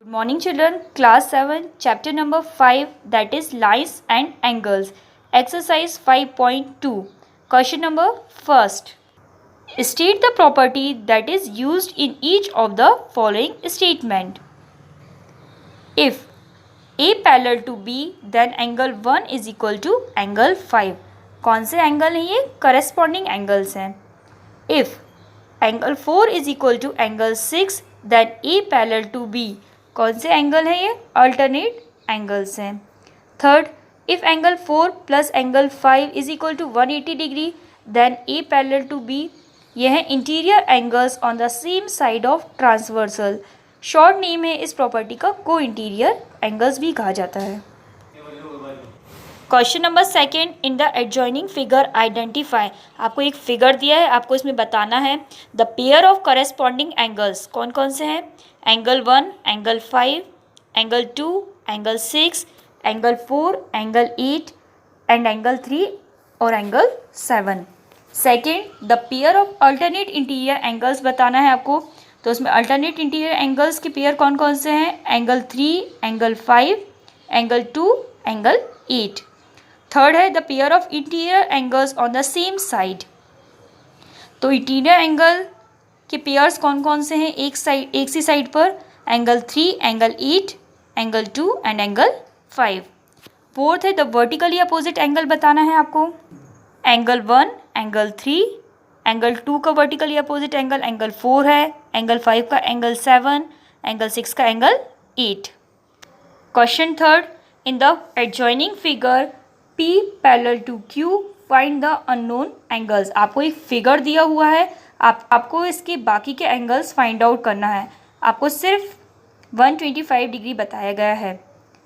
Good morning children, class 7, chapter number 5, that is lines and angles. Exercise 5.2. Question number first. State the property that is used in each of the following statement. If A parallel to B, then angle 1 is equal to angle 5. कौन से angle हैं ये? Corresponding angles हैं. If angle 4 is equal to angle 6, then A parallel to B. कौन से angle है ये? Alternate angles हैं. Third, if angle 4 plus angle 5 is equal to 180 degree, then a parallel to b. यह है interior angles on the same side of transversal. Short name है इस property का, को इंटीरियर एंगल्स भी कहा जाता है. Question number second, in the adjoining figure identify. आपको एक फिगर दिया है, आपको इसमें बताना है the pair of corresponding angles. कौन कौन से हैं? Angle 1, angle 5, angle 2, angle 6, angle 4, angle 8 and angle 3 और angle 7. Second, the pair of alternate interior angles बताना है आपको. तो उसमें अल्टरनेट इंटीरियर एंगल्स के पेयर कौन कौन से हैं? Angle 3, angle 5, angle 2, angle 8. Third है the pair of interior angles on the same side. तो इंटीरियर एंगल के पेयर्स कौन कौन से हैं एक सी साइड पर? Angle 3, angle 8, angle 2 and angle 5. Fourth है द वर्टिकली अपोजिट एंगल बताना है आपको. एंगल 1, एंगल 3, एंगल 2 का वर्टिकली अपोजिट एंगल एंगल 4 है, एंगल 5 का एंगल 7, एंगल 6 का angle 8. Question third, in the adjoining figure P parallel to Q find the unknown angles. आपको एक फिगर दिया हुआ है, आपको इसके बाकी के एंगल्स फाइंड आउट करना है. आपको सिर्फ 125 डिग्री बताया गया है.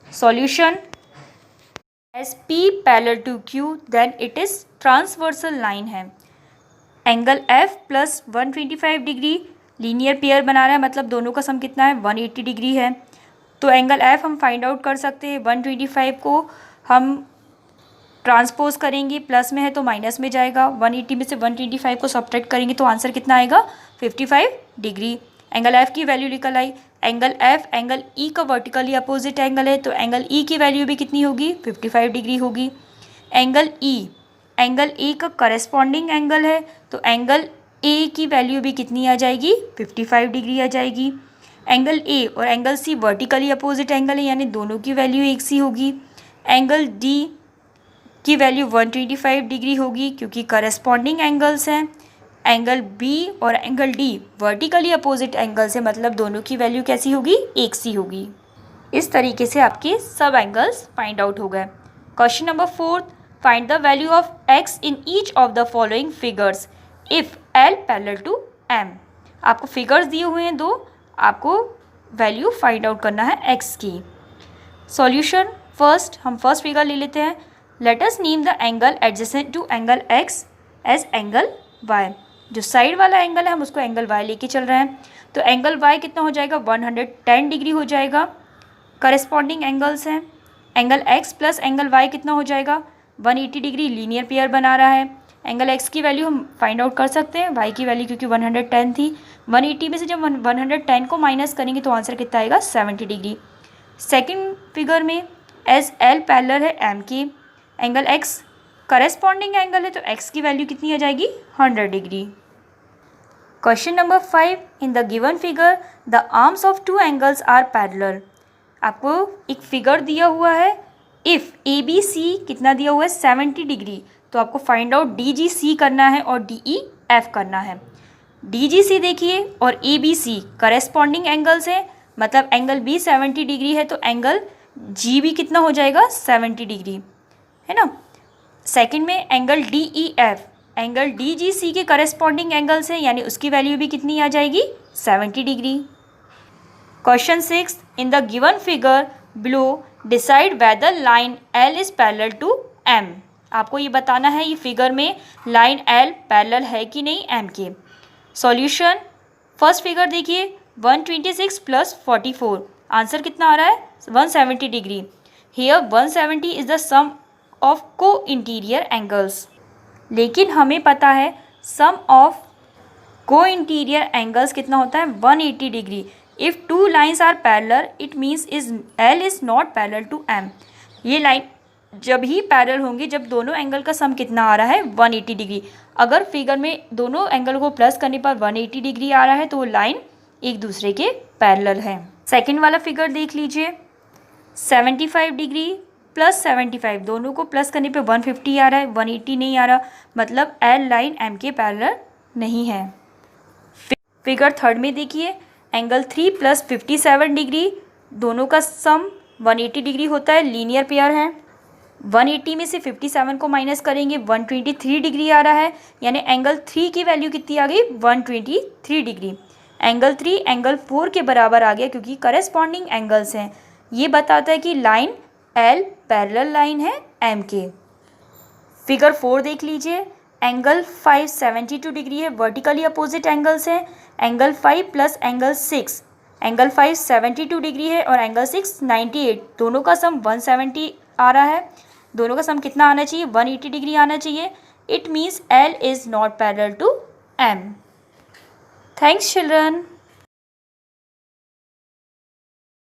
Solution, as P parallel to Q then it is transversal line है. Angle F plus 125 degree linear pair बना रहा है, मतलब दोनों का सम कितना है? 180 डिग्री है. तो एंगल F हम फाइंड आउट कर सकते हैं. 125 को हम ट्रांसपोज करेंगे, प्लस में है तो माइनस में जाएगा. 180 में से 125 को सब्ट्रैक्ट करेंगे तो आंसर कितना आएगा? 55 डिग्री. एंगल F की वैल्यू निकल आई. एंगल F एंगल E का वर्टिकली अपोजिट एंगल है, तो एंगल E की वैल्यू भी कितनी होगी? 55 डिग्री होगी. एंगल E एंगल A का करस्पॉन्डिंग एंगल है, तो एंगल A की वैल्यू भी कितनी आ जाएगी? 55 डिग्री आ जाएगी. एंगल A और angle C vertically opposite angle है, यानी दोनों की वैल्यू एक सी होगी. एंगल D की वैल्यू 125 डिग्री होगी क्योंकि करस्पॉन्डिंग एंगल्स हैं. एंगल B और angle D vertically opposite angles है, मतलब दोनों की वैल्यू कैसी होगी? एक सी होगी. इस तरीके से आपके सब एंगल्स फाइंड आउट हो गए. Question number fourth, find the value of x in each of the following figures if L parallel to M. आपको फिगर्स दिए हुए हैं दो, आपको वैल्यू फाइंड आउट करना है x की. सॉल्यूशन, फर्स्ट हम फर्स्ट फिगर ले लेते हैं. Let us name the angle adjacent to angle x as angle y. जो साइड वाला एंगल है हम उसको एंगल y लेके चल रहे हैं. तो एंगल y कितना हो जाएगा? 110 डिग्री हो जाएगा. करस्पॉन्डिंग एंगल्स हैं. Angle x plus angle y कितना हो जाएगा? 180 डिग्री लीनियर पेयर बना रहा है. एंगल x की वैल्यू हम फाइंड आउट कर सकते हैं, y की वैल्यू क्योंकि 110 थी. 180 में से जब 110 को माइनस करेंगे तो आंसर कितना आएगा? 70 डिग्री. सेकेंड फिगर में एज L पैरेलल है M की, एंगल x करस्पॉन्डिंग एंगल है, तो x की वैल्यू कितनी आ जाएगी? 100 degree. Question number 5, in the given figure the arms of two angles are parallel. आपको एक फिगर दिया हुआ है. इफ़ ABC कितना दिया हुआ है? 70 डिग्री. तो आपको फाइंड आउट DGC करना है और DEF करना है. DGC देखिए और ABC करस्पॉन्डिंग एंगल्स है, मतलब एंगल B 70 डिग्री है, तो एंगल G भी कितना हो जाएगा? 70 डिग्री है ना. सेकंड में एंगल DEF एंगल DGC के करस्पॉन्डिंग एंगल्स है, यानी उसकी वैल्यू भी कितनी आ जाएगी? 70 degree. Question 6, in the given figure below decide whether line L is parallel to M. आपको ये बताना है ये फिगर में लाइन L पैरेलल है कि नहीं M के. सॉल्यूशन, फर्स्ट फिगर देखिए 126 प्लस 44, आंसर कितना आ रहा है? 170 degree. Here 170 is the sum of co interior angles. लेकिन हमें पता है sum of co interior angles कितना होता है? 180 degree. If two lines are parallel it means is L is not parallel to M. ये लाइन जब ही पैरेलल होंगी जब दोनों एंगल का सम कितना आ रहा है 180 डिग्री। अगर फिगर में दोनों एंगल को प्लस करने पर 180 डिग्री आ रहा है तो वो लाइन एक दूसरे के पैरेलल है। सेकंड वाला फिगर देख लीजिए, 75 डिग्री प्लस 75 दोनों को प्लस करने पे 150 आ रहा है, 180 नहीं आ रहा, मतलब एल लाइन एम के पैरेलल नहीं है। फिगर थर्ड में देखिए, एंगल 3 प्लस 57 डिग्री दोनों का सम 180 डिग्री होता है, लीनियर पेयर है। 180 में से 57 को माइनस करेंगे 123 डिग्री आ रहा है, यानी एंगल 3 की वैल्यू कितनी आ गई 123 डिग्री। एंगल 3 एंगल 4 के बराबर आ गया क्योंकि करेस्पॉन्डिंग एंगल्स हैं। ये बताता है कि लाइन एल पैरेलल लाइन है एम के। फिगर 4 देख लीजिए, एंगल 5 72 डिग्री है, वर्टिकली अपोजिट एंगल्स हैं। Angle 5 plus angle 6, angle 5 72 degree है और एंगल 6 98, दोनों का सम 170 आ रहा है। दोनों का सम कितना आना चाहिए 180 डिग्री आना चाहिए। It means L is not parallel to M. Thanks children.